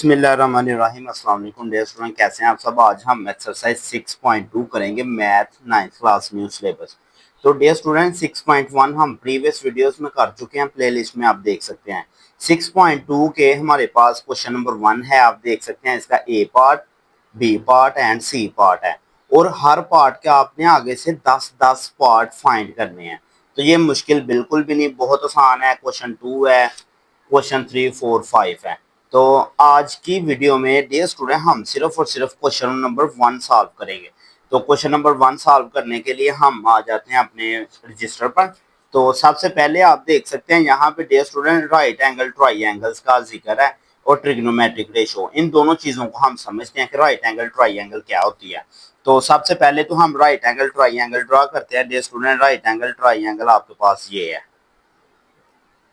बिस्मिल्लाहिर्रहमानिर्रहीम। अस्सलाम वालेकुम डियर स्टूडेंट, कैसे हैं आप सब। आज हम एक्सरसाइज 6.2 करेंगे, math 9th class new syllabus. तो डियर स्टूडेंट 6.1 हम प्रीवियस वीडियोस में कर चुके हैं, प्लेलिस्ट में आप देख सकते हैं। 6.2 के हमारे पास क्वेश्चन नंबर 1 है, आप देख सकते हैं। इसका A part, B part and C part है, और हर पार्ट के आपने आगे से 10-10 पार्ट फाइंड करने हैं। तो ये मुश्किल बिल्कुल भी नहीं, बहुत आसान है। क्वेश्चन 2 है, क्वेश्चन 3, 4, 5 है। तो आज की वीडियो में डियर स्टूडेंट हम सिर्फ और सिर्फ क्वेश्चन नंबर 1 सॉल्व करेंगे। तो क्वेश्चन नंबर 1 सॉल्व करने के लिए हम आ जाते हैं अपने रजिस्टर पर। तो सबसे पहले आप देख सकते हैं यहाँ पे dear student right angle triangles का जिक्र है और ट्रिग्नोमेट्रिक रेशो। इन दोनों चीजों को हम समझते हैं कि राइट एंगल ट्राइंगल क्या होती है। तो सबसे पहले तो हम राइट एंगल ट्राइंगल ड्रा करते हैं। Dear student right angle triangle आपके पास ये है,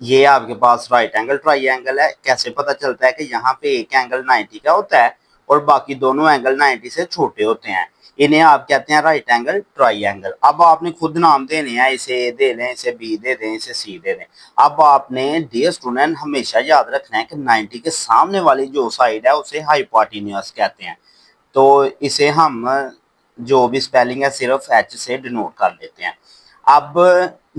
ये आपके पास राइट एंगल ट्राइंगल है। कैसे पता चलता है कि यहाँ पे एक एंगल 90 का होता है और बाकी दोनों एंगल 90 से छोटे होते हैं। इन्हें आप कहते हैं राइट एंगल ट्राइंगल। अब आपने खुद नाम देने हैं, इसे ए दे दें, इसे बी दे दें, इसे सी दे दें। अब आपने डियर स्टूडेंट हमेशा याद रखना है कि 90 के सामने वाली जो साइड है उसे हाइपोटेन्यूज कहते हैं। तो इसे हम जो भी स्पेलिंग है सिर्फ एच से डिनोट कर लेते हैं। अब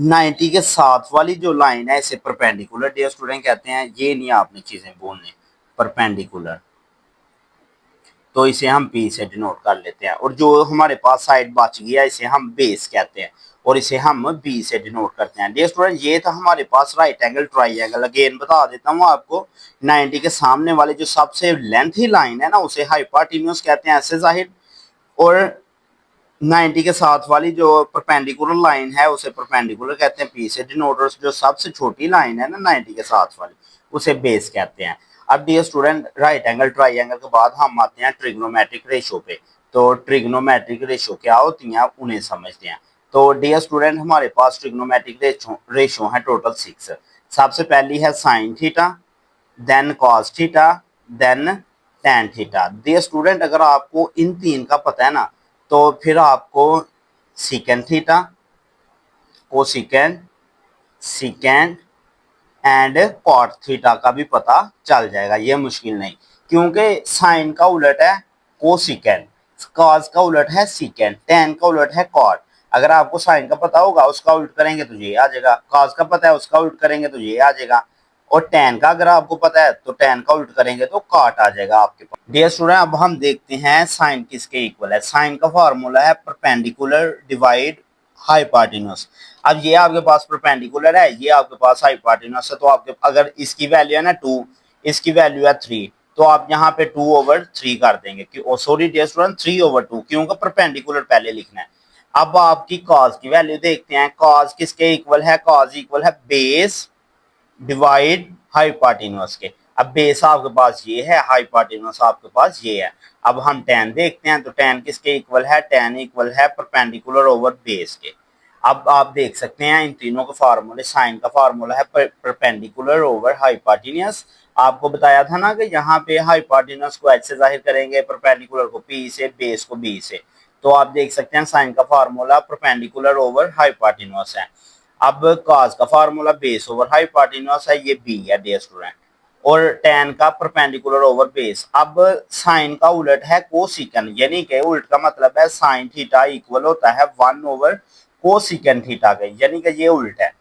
90 के साथ वाली जो लाइन है इसे परपेंडिकुलर डियर स्टूडेंट कहते हैं। ये नहीं आपने चीजें बोलनी, परपेंडिकुलर। तो इसे हम पी से डिनोट कर लेते हैं, और जो हमारे पास साइड बच गया इसे हम बेस कहते हैं, और इसे हम बी से डिनोट करते हैं। डियर स्टूडेंट ये था हमारे पास राइट एंगल ट्राइंगल। अगेन बता देता हूँ आपको, 90 के सामने वाली जो सबसे लेंथी लाइन है ना उसे हाइपोटेन्यूज कहते हैं, ऐसे जाहिर। और 90 के साथ वाली जो परपेंडिकुलर लाइन है उसे परपेंडिकुलर कहते हैं, पी से डिनोट। और जो सबसे छोटी लाइन है ना 90 के साथ वाली उसे बेस कहते हैं। अब dear student right angle triangle के बाद हम आते हैं ट्रिग्नोमेट्रिक रेशो पे। तो ट्रिग्नोमेट्रिक रेशो क्या होती हैं आप उन्हें समझते हैं। तो डियर स्टूडेंट हमारे पास ट्रिग्नोमेट्रिक रेशो है टोटल 6। सबसे पहली है sine theta, then cos theta, then tan theta. Dear student अगर आपको इन तीन का पता है ना तो फिर आपको secant theta, cosecant, secant and cot theta का भी पता चल जाएगा। ये मुश्किल नहीं, क्योंकि साइन का उलट है कोसिकेंड, कॉस का उलट है सीकेंड, टैन का उलट है कॉट। अगर आपको साइन का पता होगा उसका उल्ट करेंगे तो ये आ जाएगा, कॉस का पता है उसका उल्ट करेंगे तो ये आ जाएगा, और टैन का अगर आपको पता है तो टैन का उल्ट करेंगे तो कॉट आ जाएगा आपके पास। डियर स्टूडेंट अब हम देखते हैं साइन किसके इक्वल है। साइन का फॉर्मूला है परपेंडिकुलर डिवाइड हाइपोटेन्यूज। अब ये आपके पास परपेंडिकुलर है, ये आपके पास हाइपोटेन्यूज है। तो आपके अगर इसकी वैल्यू है ना 2, इसकी वैल्यू है 3, तो आप यहाँ पे 2/3 कर देंगे कि सॉरी डियर स्टूडेंट 3/2, क्योंकि परपेंडिकुलर पहले लिखना है। अब आपकी कॉस की वैल्यू देखते हैं। कॉस किसके इक्वल है, कॉस इक्वल है बेस डिवाइड हाइपोटेन्यूज के। अब बेस आपके पास ये है, हाइपोटेन्यूज आपके पास ये है। अब हम tan देखते हैं, तो tan किसके इक्वल है, tan इक्वल है परपेंडिकुलर ओवर बेस के। अब आप देख सकते हैं इन तीनों के फार्मूले। साइन का फार्मूला है परपेंडिकुलर ओवर हाइपोटेन्यूज। आपको बताया था ना कि यहाँ पे हाइपोटेन्यूज को h से जाहिर करेंगे, परपेंडिकुलर को p से, बेस को b से। तो आप देख सकते हैं साइन का फार्मूला परपेंडिकुलर ओवर हाइपोटेन्यूज है। अब cos का फार्मूला बेस ओवर हाइपोटेन्यूज है, ये b है डियर स्टूडेंट। और tan का परपेंडिकुलर ओवर बेस। अब साइन का उलट है कोसिकेंड, यानी कि उल्ट का मतलब है साइन थीटा इक्वल होता है 1 कोसिकेंड थीटा के, यानी कि ये उल्ट है।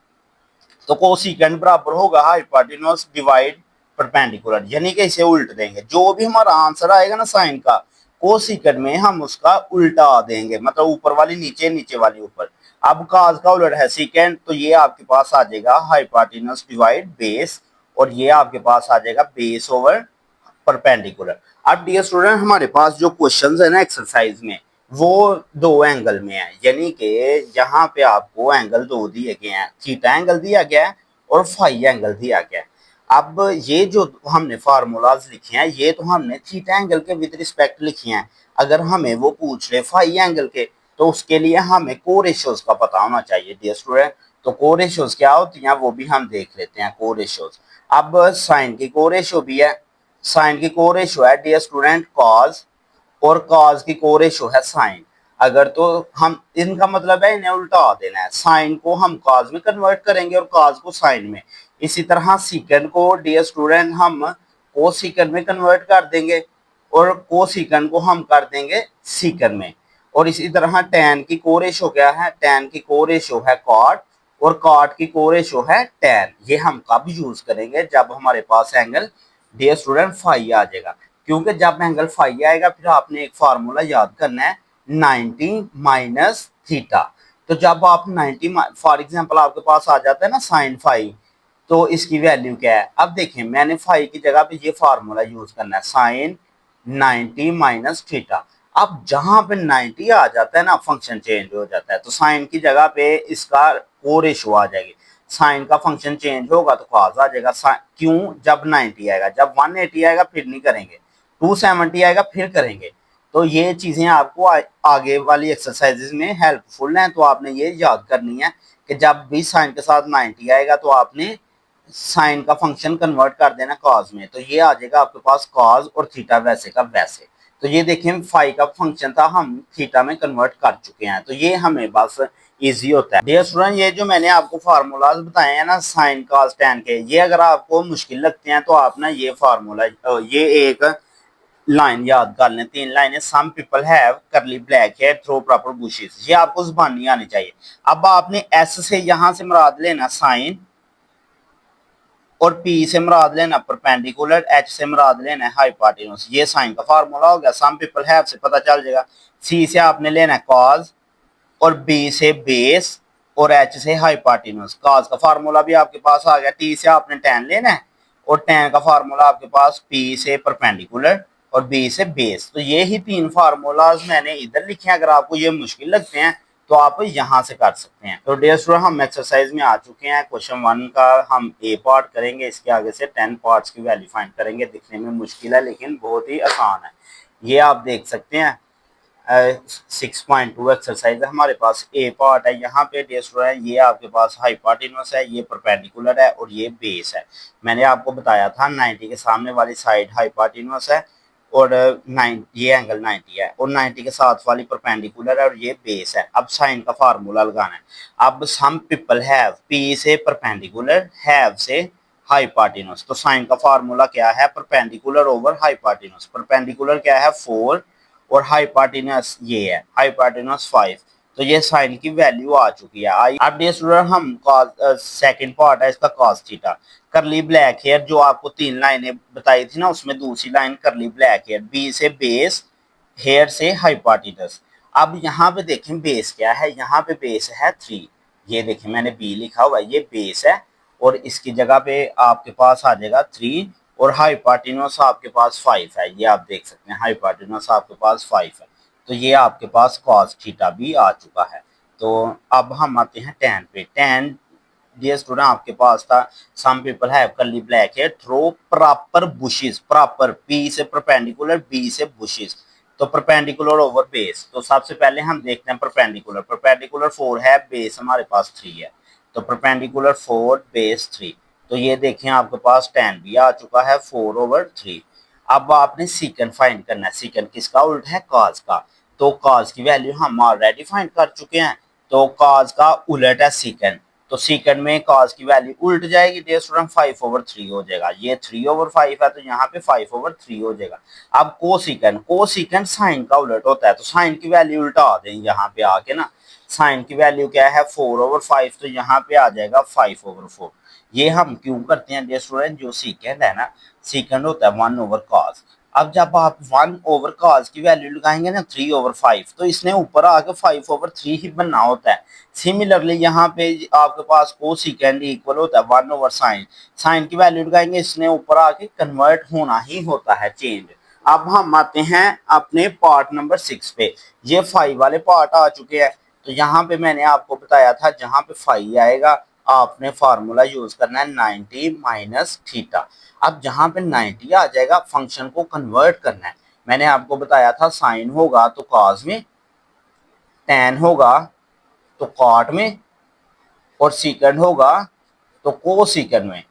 तो कोसिकेंड बराबर होगा हाइपोटेन्यूज डिवाइड परपेंडिकुलर, यानी कि इसे उल्ट देंगे। जो भी हमारा आंसर आएगा ना साइन का, कोसिकेंड में हम उसका उल्टा देंगे, मतलब ऊपर वाली नीचे, नीचे वाली ऊपर। अब cos का उलट है सीकेंड, तो ये आपके पास आ जाएगा हाइपोटेन्यूज डिवाइड बेस, और ये आपके पास आ जाएगा बेस ओवर परपेंडिकुलर। अब डियर स्टूडेंट हमारे पास जो क्वेश्चंस है ना एक्सरसाइज में, वो दो एंगल में है, यानी कि यहाँ पे आपको एंगल दो दिए गए हैं, थीटा एंगल दिया गया है और फाई एंगल दिया गया है। अब ये जो हमने फार्मूलाज लिखे हैं ये तो हमने थीटा एंगल के विद रिस्पेक्ट लिखे हैं। अगर हमें वो पूछ रहे फाई एंगल के, तो उसके लिए हमें को रेशियोज का पता होना चाहिए डियर स्टूडेंट। तो को रेशियोज क्या होती हैं वो भी हम देख लेते हैं। को रेशियोज, अब साइन की को रेशियो भी है, साइन की को रेशियो है डियर स्टूडेंट कॉस, और कॉस की को रेशियो है साइन। अगर तो हम इनका मतलब है इन्हें उल्टा देना है, साइन को हम कॉस में कन्वर्ट करेंगे और कॉस को साइन में। इसी तरह सीकेंड को डियर स्टूडेंट हम कोसिकन में कन्वर्ट कर देंगे और कोसिकन को हम कर देंगे सीकन में। और इसी तरह tan की को रेशो क्या है, tan की को रेशो है cot और cot की को रेशो है tan। ये हम कब यूज करेंगे, जब हमारे पास एंगल डियर स्टूडेंट फाई आ जाएगा, क्योंकि जब एंगल फाई आएगा फिर आपने एक फार्मूला याद करना है 90 माइनस थीटा। तो जब आप 90 फॉर एग्जांपल आपके पास आ जाता है ना साइन फाई, तो इसकी वैल्यू क्या है। अब देखें मैंने फाई की जगह पे ये फार्मूला यूज करना है साइन 90 माइनस थीटा। अब जहां पे 90 आ जाता है ना फंक्शन चेंज हो जाता है, तो साइन की जगह पे इसका को रेशो आ जाएगी, साइन का फंक्शन चेंज होगा तो कॉस आ जाएगा। क्यों, जब 90 आएगा, जब 180 आएगा फिर नहीं करेंगे, 270 आएगा फिर करेंगे। तो ये चीजें आपको आगे वाली एक्सरसाइजेज में हेल्पफुल हैं, तो आपने ये याद करनी है कि जब भी साइन के साथ 90 आएगा तो आपने साइन का फंक्शन कन्वर्ट कर देना कॉस में, तो ये आ जाएगा आपके पास कॉस और थीटा वैसे का वैसे। तो ये देखें फाई का फंक्शन था, हम थीटा में कन्वर्ट कर चुके हैं, तो ये हमें बस इजी होता है। डियर स्टूडेंट ये जो मैंने आपको फार्मूलाज बताए हैं ना साइन कॉस टैन के, ये अगर आपको मुश्किल लगते हैं तो आप ना ये फार्मूला ये एक लाइन याद कर लें, 3 लाइनें, some people have curly black hair through proper bushes, ये आपको जुबान नहीं आनी चाहिए। अब आपने एस से यहां से मुराद लेना साइन और P से मुराद लेना परपेंडिकुलर, H से मुराद लेना है हाइपोटेन्यूज। ये साइन का फार्मूला हो गया, सम पीपल हैव से पता चल जाएगा। C से आपने लेना है कॉज और B से बेस और H से हाइपोटेन्यूज। कॉज का फार्मूला भी आपके पास आ गया, T से आपने tan लेना है और tan का फार्मूला आपके पास P से परपेंडिकुलर और B से बेस। तो ये ही 3 फार्मूलाज मैंने इधर लिखे हैं, अगर आपको ये मुश्किल लगते हैं तो आप यहां से कर सकते हैं। तो डियर स्टूडेंट हम एक्सरसाइज में आ चुके हैं, क्वेश्चन 1 का हम ए पार्ट करेंगे, इसके आगे से 10 पार्ट्स की वैल्यू फाइंड करेंगे। दिखने में मुश्किल है लेकिन बहुत ही आसान है। ये आप देख सकते हैं 6.2 एक्सरसाइज है हमारे पास, ए पार्ट है। यहाँ पे डियर स्टूडेंट ये आपके पास हाइपोटेन्यूज है, ये परपेंडिकुलर है और ये बेस है। मैंने आपको बताया था 90 के सामने वाली साइड हाइपोटेन्यूज है और 9 ये एंगल 90 है और 90 के साथ वाली परपेंडिकुलर है और ये बेस है। अब साइन का फार्मूला लगाना है। अब सम पीपल हैव, पी से परपेंडिकुलर, हैव से हाइपोटेन्यूज, तो साइन का फार्मूला क्या है, परपेंडिकुलर ओवर हाइपोटेन्यूज। परपेंडिकुलर क्या है 4 और हाइपोटेन्यूज ये है हाइपोटेन्यूज 5, तो ये साइन की वैल्यू आ चुकी है। अब डियर स्टूडेंट हम सेकंड पार्ट है इसका कॉस थीटा। करली ब्लैक हेयर जो आपको 3 लाइनें बताई थी ना, उसमें दूसरी लाइन करली ब्लैक हेयर, बी से बेस, हेयर से हाइपोटेन्यूज। अब यहाँ पे देखें बेस क्या है, यहाँ पे बेस है 3, ये देखें मैंने बी लिखा हुआ है, ये बेस है और इसकी जगह पे आपके पास आ जाएगा 3 और हाइपोटेन्यूज आपके पास 5 है। ये आप देख सकते हैं हाइपोटेन्यूज आपके पास 5 है, तो ये आपके पास कॉस थीटा भी आ चुका है। तो अब हम आते हैं tan पे। tan डियर स्टूडेंट आपके पास था some people have curly black hair through proper bushes, proper P से परपेंडिकुलर, बी से बुशेस, तो परपेंडिकुलर ओवर बेस। तो सबसे पहले हम देखते हैं परपेंडिकुलर। परपेंडिकुलर 4 है, बेस हमारे पास 3 है, तो परपेंडिकुलर 4 बेस 3, तो ये देखें आपके पास tan भी आ चुका है 4/3। अब आपने सीकन फाइंड करना है, सीकन किसका उल्ट है, कॉस का, तो कॉस की वैल्यू हम ऑलरेडी फाइंड कर चुके हैं, तो कॉस का उलट है सीकन, तो सीकन में कॉस की वैल्यू उल्ट जाएगी डियर स्टूडेंट 5/3 हो जाएगा, ये 3/5 है तो यहाँ पे 5/3 हो जाएगा। अब कोसिकन, कोसिकन साइन का उलट होता है, तो साइन की वैल्यू उल्टा दें यहाँ पे आके ना, साइन की वैल्यू क्या है 4/5, तो यहाँ पे आ जाएगा 5/4। ये हम क्यों करते हैं डियर स्टूडेंट, जो सीकेंड है ना, सीकेंड होता है 1/cos। अब जब आप 1/cos की वैल्यू लगाएंगे ना 3/5, तो इसने ऊपर आके 5/3 ही बनना होता है। सिमिलरली यहाँ पे आपके पास कोसिकेंड इक्वल होता है 1/sin, साइन की वैल्यू लगाएंगे इसने ऊपर आके कन्वर्ट होना ही होता है चेंज। अब हम आते हैं अपने पार्ट नंबर 6 पे, ये 5 वाले पार्ट आ चुके हैं, तो यहाँ पे मैंने आपको बताया था जहाँ पे 5 आएगा आपने फार्मूला यूज करना है 90 माइनस थीटा। अब जहां पे 90 आ जाएगा फंक्शन को कन्वर्ट करना है, मैंने आपको बताया था साइन होगा तो कॉस में, tan होगा तो कॉट में और सीकंड होगा तो कोसिकन में।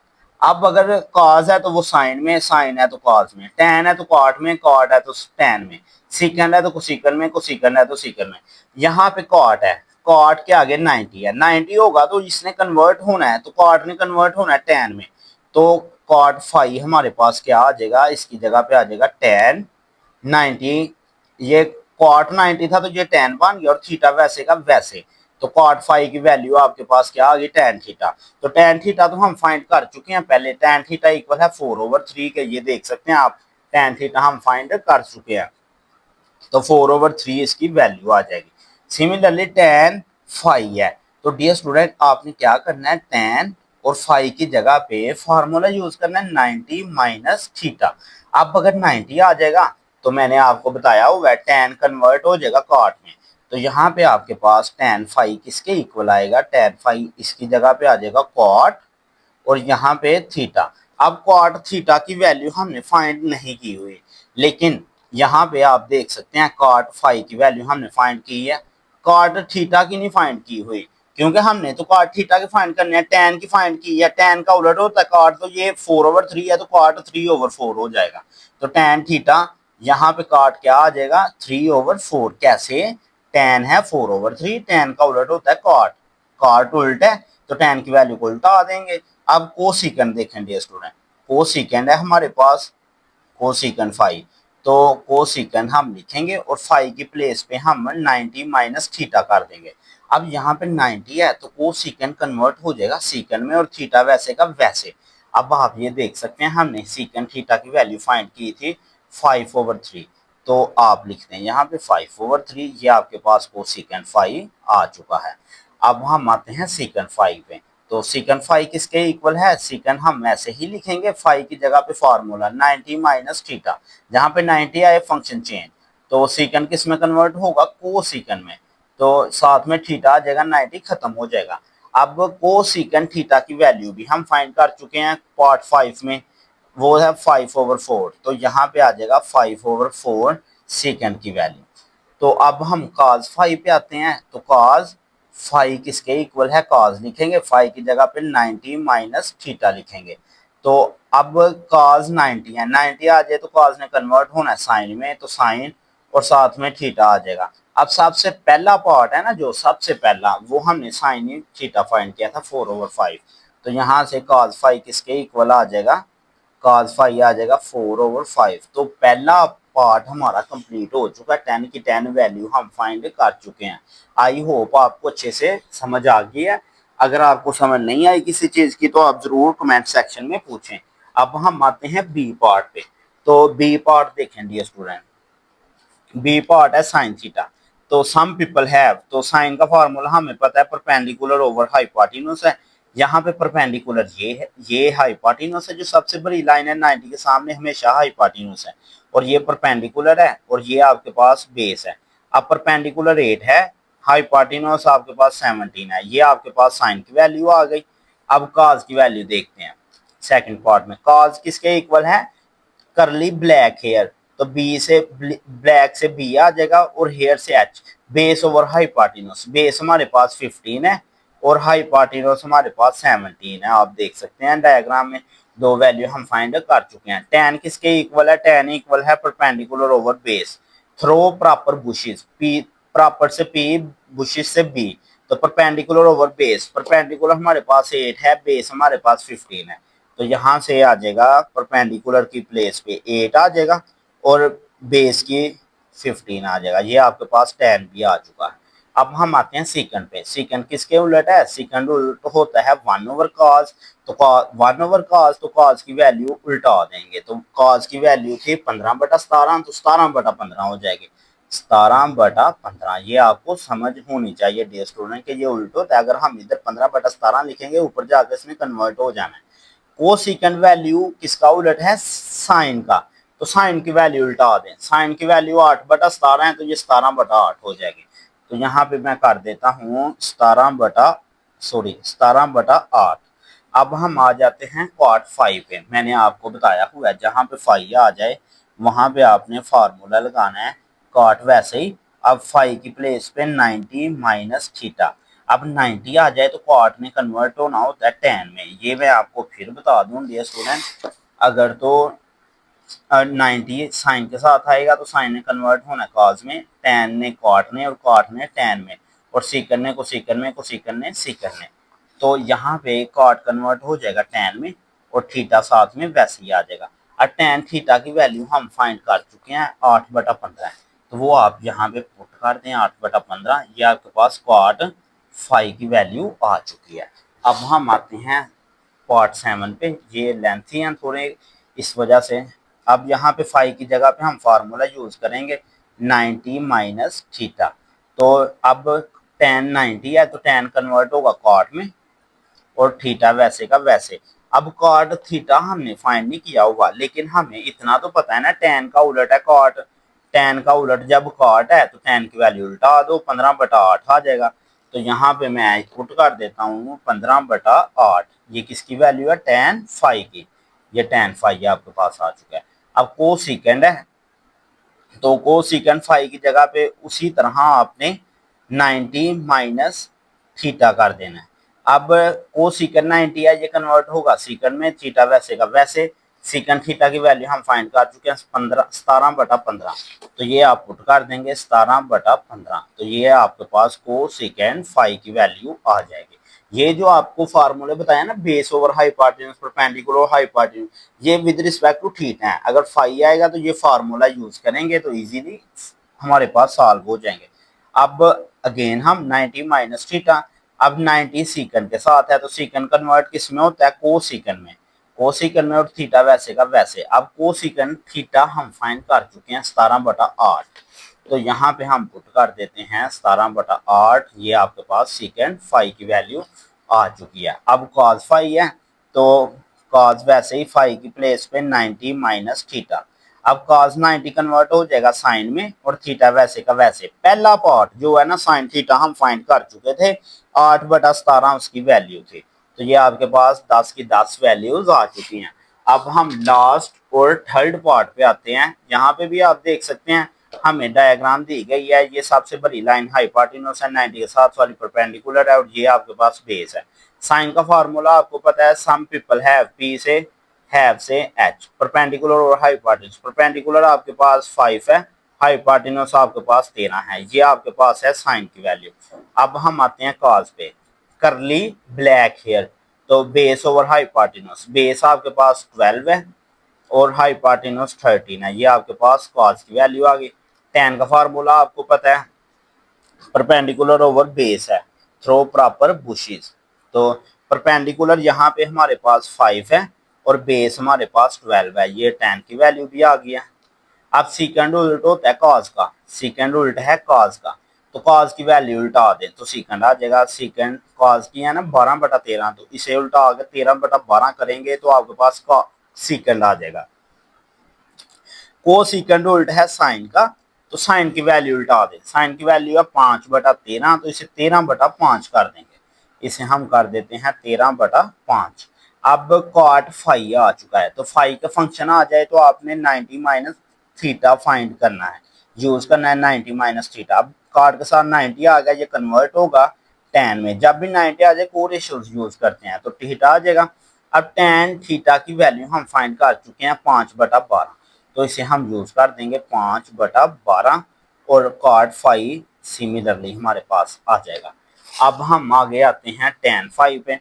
अब अगर कॉस है तो वो साइन में, साइन है तो कॉस में, tan है तो कॉट में, कॉट है तो tan में, सीकंड है तो कोसिकन में, कोसिकन है तो सीकन में। यहाँ पे कॉट है, कॉट के आगे 90 है, 90 होगा तो इसने कन्वर्ट होना है, तो कॉट ने कन्वर्ट होना है tan में, तो कॉट फाइव हमारे पास क्या आ जाएगा, इसकी जगह पे आ जाएगा टेन 90। ये कॉट 90 था तो ये टेन बन गया और थीटा वैसे का वैसे। तो कॉट फाइव की वैल्यू आपके पास क्या आ गई, टेन थीटा। तो टेन थीटा तो हम फाइंड कर चुके हैं पहले, टेन थीटा इक्वल है 4/3 के, ये देख सकते हैं आप, टेन थीटा हम फाइंड कर चुके हैं। तो 4/3 इसकी वैल्यू आ जाएगी। सिमिलरली टेन फाइव है, तो डियर स्टूडेंट आपने क्या करना है, टेन और फाइव की जगह पे फार्मूला यूज करना है 90 माइनस थीटा। अब अगर 90 आ जाएगा तो मैंने आपको बताया हुआ है टेन कन्वर्ट हो जाएगा कॉट में। तो यहाँ पे आपके पास टेन फाइव किसके इक्वल आएगा, टेन फाइव इसकी जगह पे आ जाएगा कॉट और यहाँ पे थीटा। अब कॉट थीटा की वैल्यू हमने फाइंड नहीं की हुई, लेकिन यहाँ पे आप देख सकते हैं कॉट फाइव की वैल्यू हमने फाइंड की है, कॉट थीटा की नहीं फाइंड की हुई, क्योंकि हमने तो कॉट थीटा की फाइंड करनी है, टेन की फाइंड की है, टेन का उलट होता है कॉट, तो ये 4/3 है तो कॉट 3/4 हो जाएगा। तो टेन थीटा यहाँ पे कॉट क्या आ जाएगा, 3/4। कैसे, टेन है 4/3, टेन का उलट होता है कॉट, कॉट उल्ट है तो टेन की वैल्यू को उल्टा देंगे। अब कोसिकेंड देखें डियर स्टूडेंट, कोसिकेंड है हमारे पास कोसिकेंड फाइव, तो कोसिकेंड हम लिखेंगे और फाइव की प्लेस पे हम 90 माइनस थीटा कर देंगे। अब यहाँ पे 90 है तो कोसिकेंड कन्वर्ट हो जाएगा सीकेंड में और थीटा वैसे का वैसे। अब आप ये देख सकते हैं हमने सीकेंड थीटा की वैल्यू फाइंड की थी 5/3, तो आप लिखते हैं यहाँ पे 5/3, ये आपके पास कोसिकेंड फाइव आ चुका है। अब हम आते हैं सीकेंड फाइव पे, तो सीकेंड फाइव किसके इक्वल है, सीकेंड हम ऐसे ही लिखेंगे, फाइव की जगह पे फॉर्मूला 90 माइनस थीटा, जहाँ पे 90 आए फंक्शन चेंज, तो सीकेंड किस में कन्वर्ट होगा, को सीकेंड में, तो साथ में थीटा आ जाएगा, 90 खत्म हो जाएगा। अब को सीकेंड थीटा की वैल्यू भी हम फाइंड कर चुके हैं पार्ट फाइव में, वो है 5/4, तो यहाँ पे आ जाएगा 5/4 सेकेंड की वैल्यू। तो अब हम cos फाइव पे आते हैं, तो cos फाइव किसके इक्वल है, cos लिखेंगे, फाइव की जगह पे 90 माइनस थीटा लिखेंगे। तो अब cos 90 है, 90 आ जाए तो cos ने कन्वर्ट होना है साइन में, तो साइन और साथ में थीटा आ जाएगा। अब सबसे पहला पार्ट है ना, जो सबसे पहला वो हमने साइन थीटा फाइंड किया था 4/5, तो यहाँ से cos फाइव किसके इक्वल आ जाएगा, cos फाइव आ जाएगा 4/5। तो पहला पार्ट हमारा कंप्लीट हो चुका है, 10 की 10 वैल्यू हम फाइंड कर चुके हैं। आई होप आपको अच्छे से समझ आ गई है। अगर आपको समझ नहीं आई किसी चीज की तो आप जरूर कमेंट सेक्शन में पूछें। अब हम आते हैं बी पार्ट पे, तो बी पार्ट देखें डियर स्टूडेंट, बी पार्ट है साइन थीटा। तो सम पीपल हैव, तो साइन का फार्मूला हमें पता है परपेंडिकुलर ओवर हाइपोटेन्यूज है, यहाँ पे परपेंडिकुलर ये है, ये हाइपोटेन्यूज है, जो सबसे बड़ी लाइन है 90 के सामने हमेशा हाइपोटेन्यूज है, और ये परपेंडिकुलर है और ये आपके पास बेस है। अब परपेंडिकुलर 8 है, हाइपोटेन्यूज आपके पास 17 है, ये आपके पास साइन की वैल्यू आ गई। अब कॉज की वैल्यू देखते हैं सेकंड पार्ट में, कॉज किसके इक्वल है, करली ब्लैक हेयर, तो बी से ब्लैक से बी आ जाएगा और हेयर से H, base over hypotenuse, base हमारे पास 15 है और हाइपोटेन्यूज हमारे पास 17 है। आप देख सकते हैं डायग्राम में दो वैल्यू हम फाइंड कर चुके हैं। टेन किसके इक्वल है, टेन इक्वल है perpendicular over base, through proper bushes, P proper से पी, बुशेस से बी, तो परपेंडिकुलर ओवर बेस, परपेंडिकुलर हमारे पास 8 है, बेस हमारे पास 15 है, तो यहाँ से आ जाएगा परपेंडिकुलर की प्लेस पे 8 आ जाएगा और बेस की 15 आ जाएगा, ये आपके पास 10 भी आ चुका है। अब हम आते हैं सीकेंड पे, सीकेंड किसके उलट है, सीकेंड उलट होता है 1/cos, तो 1/cos, तो cos की वैल्यू उल्टा देंगे, तो cos की वैल्यू थी 15/17, तो 17/15 हो जाएगी, 17/15। ये आपको समझ होनी चाहिए डियर स्टूडेंट के ये उल्ट होता है, अगर हम इधर 15/17 लिखेंगे ऊपर जाकर इसमें कन्वर्ट हो जाना है। कोसिकेंड वैल्यू किसका उलट है, साइन का, तो साइन की वैल्यू उल्टा दें, साइन की वैल्यू 8/17 है तो ये 17/8 हो जाएगी। तो यहाँ पे मैं कर देता हूँ 17/8। अब हम आ जाते हैं कॉट फाइव पे, मैंने आपको बताया हुआ है जहाँ पे फाइव आ जाए वहां पे आपने फार्मूला लगाना है कॉट वैसे ही। अब फाइव की प्लेस पे 90 माइनस थीटा, अब 90 आ जाए तो कॉट में कन्वर्ट होना होता है टेन में, ये मैं आपको फिर बता दूं डियर स्टूडेंट, अगर तो 90 साइन के साथ आएगा तो साइन ने कन्वर्ट होना कॉज में, टेन ने कॉट ने और कॉट ने टेन में, और सीकन ने को सीकन में, को सीकन ने सीकन में, तो यहाँ पे कॉट कन्वर्ट हो जाएगा टेन में और थीटा साथ में वैसे ही आ जाएगा। और टेन थीटा की वैल्यू हम फाइंड कर चुके हैं 8/15, तो वो आप यहाँ पे पुट कर दें 8/15, ये आपके पास कॉट फाइव की वैल्यू आ चुकी है। अब हम आते हैं पार्ट 7 पे, ये लेंथी हैं थोड़े इस वजह से। अब यहाँ पे फाइव की जगह पे हम फार्मूला यूज करेंगे 90 माइनस थीटा। तो अब टेन 90 है तो टेन कन्वर्ट होगा कॉट में और थीटा वैसे का वैसे। अब कॉट थीटा हमने फाइंड नहीं किया होगा, लेकिन हमें इतना तो पता है ना टेन का उलट है कॉट। टेन का उलट जब कॉट है तो टेन की वैल्यू उल्टा दो, 15/8 आ जाएगा। तो यहाँ पे मैं पुट कर देता हूँ 15/8। ये किसकी वैल्यू है? टेन फाइव की। ये टेन फाइव आपके पास आ चुका है। अब को सेकेंड है तो को सेकेंड फाइव की जगह पे उसी तरह आपने 90 माइनस थीटा कर देना है। अब को सीकन 90 है, ये कन्वर्ट होगा सीकन में, थीटा वैसे का वैसे। सीकन थीटा की वैल्यू हम फाइंड कर चुके हैं 17/15, तो ये आप पुट कर देंगे 17/15, तो ये आपके पास को सीकन 5 की वैल्यू आ जाएगी। ये जो आपको फार्मूले बताया ना, base over hypotenuse, perpendicular hypotenuse, ये विद रिस्पेक्ट टू थीटा है। अगर फाई आएगा तो ये फार्मूला यूज करेंगे तो इजीली हमारे पास सॉल्व हो जाएंगे। अब अगेन हम 90 माइनस थीटा, अब 90 सीकन के साथ है तो सीकन कन्वर्ट किस में होता है? को सीकन में। को सीकन में और थीटा वैसे का वैसे। अब को सीकन थीटा हम फाइंड कर चुके हैं 17/8, तो यहाँ पे हम पुट कर देते हैं 17/8, ये आपके पास सीकेंड फाइव की वैल्यू आ चुकी है। अब कॉज फाइव है तो कॉज वैसे ही फाइव की प्लेस पे 90 माइनस थीटा। अब कॉज 90 कन्वर्ट हो जाएगा साइन में और थीटा वैसे का वैसे। पहला पार्ट जो है ना साइन थीटा हम फाइंड कर चुके थे, 8/17 उसकी वैल्यू थी, तो ये आपके पास 10 की 10 वैल्यूज आ चुकी हैं। अब हम लास्ट और थर्ड पार्ट पे आते हैं। यहाँ पे भी आप देख सकते हैं हमें डायग्राम दी गई है। ये सबसे बड़ी लाइन हाइपोटेन्यूज है, 90 के साथ वाली परपेंडिकुलर है और ये आपके पास बेस है। साइन का फार्मूला आपको पता है, सम पीपल हैव, पी से हैव से एच। परपेंडिकुलर और हाइपोटेन्यूज, परपेंडिकुलर आपके पास 5 है, हाइपोटेन्यूज आपके पास 13 है। ये आपके पास है साइन की वैल्यू। अब हम आते हैं कॉज पे, करली ब्लैक हेयर, तो बेस ओवर हाइपोटेन्यूज, बेस आपके पास 12 है और हाइपोटेन्यूज 13 है, ये आपके पास कॉस की वैल्यू आ गई। टेन का फार्मूला आपको पता है, परपेंडिकुलर ओवर बेस है, थ्रो प्रॉपर बुशेस। तो परपेंडिकुलर यहाँ पे हमारे पास 5 है और बेस हमारे पास 12 है, ये टेन की वैल्यू भी आ गई है। अब सीकेंड उल्ट होता है कॉज का, सीकेंड उल्ट है कॉज का, तो कॉज की वैल्यू उल्टा दें तो सीकेंड आ जाएगा। सीकेंड कॉज की है ना 12/13, तो इसे उल्टा आकर 13/12 करेंगे तो आपके पास सीकेंड आ जाएगा। को सीकेंड उल्ट है साइन का, तो साइन की वैल्यू उल्टा दें, साइन की वैल्यू है 5/13, तो इसे 13/5 कर देंगे, इसे हम कर देते हैं 13/5। अब कॉट फाइव आ चुका है, तो फाइव का फंक्शन आ जाए तो आपने 90 माइनस थीटा फाइंड करना है, यूज करना है 90 माइनस थीटा। अब कॉट के साथ 90 आ गया, ये कन्वर्ट होगा टेन में, जब भी 90 आ जाए को रेशियोज यूज करते हैं तो थीटा आ जाएगा। अब टेन थीटा की वैल्यू हम फाइंड कर चुके हैं 5/12, तो इसे हम यूज कर देंगे 5/12 और कॉट फाइव सिमिलरली हमारे पास आ जाएगा। अब हम आगे आते हैं टेन फाइव पे,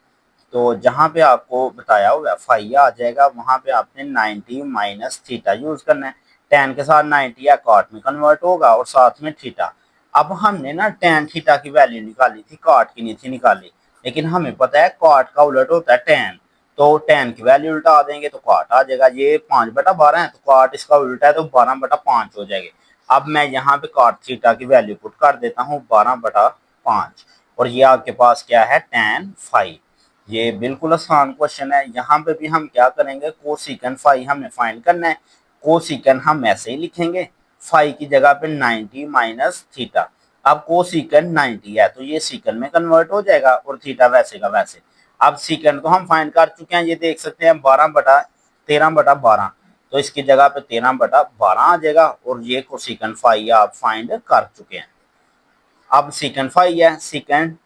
तो जहां पे आपको बताया हुआ फाइव आ जाएगा वहां पे आपने 90 माइनस थीटा यूज करना है। टेन के साथ 90 या कॉट में कन्वर्ट होगा और साथ में थीटा। अब हमने ना टेन थीटा की वैल्यू निकाली थी, कॉट की नहीं थी निकाली, लेकिन हमें पता है कॉट का उलट होता है टेन, तो टेन की वैल्यू उल्टा देंगे तो कॉट आ जाएगा। ये 5/12 है तो कॉट इसका उल्टा है तो 12/5 हो जाएगी। अब मैं यहाँ पे कॉट थीटा की वैल्यू पुट कर देता हूँ 12/5 और ये आपके पास क्या है टेन फाइव। ये बिल्कुल आसान क्वेश्चन है। यहाँ पे भी हम क्या करेंगे, कोसिकन फाइव हमें फाइंड करना है। कोसिकन हम ऐसे ही लिखेंगे, फाइव की जगह पे 90 माइनस थीटा। अब कोसिकन 90 है तो ये सीकन में कन्वर्ट हो जाएगा और थीटा वैसे का वैसे। अब सीकन को हम फाइंड कर चुके हैं, ये देख सकते हैं 13/12, तो इसकी जगह पे 13/12 आ जाएगा और ये कोसिकन फाइव आप फाइंड कर चुके हैं। अब सीकन फाइव है, सीकन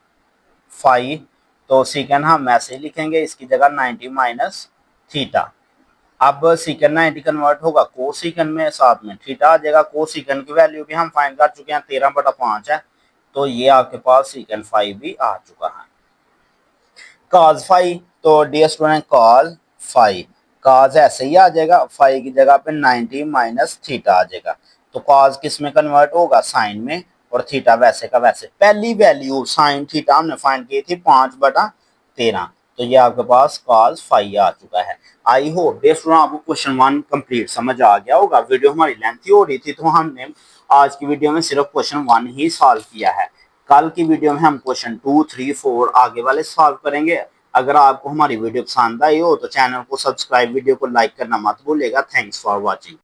फाइव, तो सीकन हम ऐसे लिखेंगे, इसकी जगह 90 माइनस थीटा। अब सीकन 90 कन्वर्ट होगा को सीकन में, साथ में थीटा आ जाएगा। को सीकन की वैल्यू भी हम फाइंड कर चुके हैं 13/5 है, तो ये आपके पास सीकन फाइव भी आ चुका है। कॉज फाइव, तो डियर स्टूडेंट कॉज फाइव। काज ऐसे ही आ जाएगा, फाइव की जगह पे 90 माइनस थीटा आ जाएगा। तो काज किस में कन्वर्ट होगा, साइन में, और थीटा वैसे का वैसे। पहली वैल्यू साइन थीटा हमने फाइंड की थी 5/13, तो ये आपके पास काज फाइव आ चुका है। आई होप डियर स्टूडेंट आपको क्वेश्चन 1 कंप्लीट समझ आ गया होगा। वीडियो हमारी लेंथी हो रही थी तो हमने आज की वीडियो में सिर्फ क्वेश्चन 1 ही सॉल्व किया है। कल की वीडियो में हम क्वेश्चन 2, 3, 4 आगे वाले सॉल्व करेंगे। अगर आपको हमारी वीडियो पसंद आई हो तो चैनल को सब्सक्राइब, वीडियो को लाइक करना मत भूलिएगा। Thanks for watching.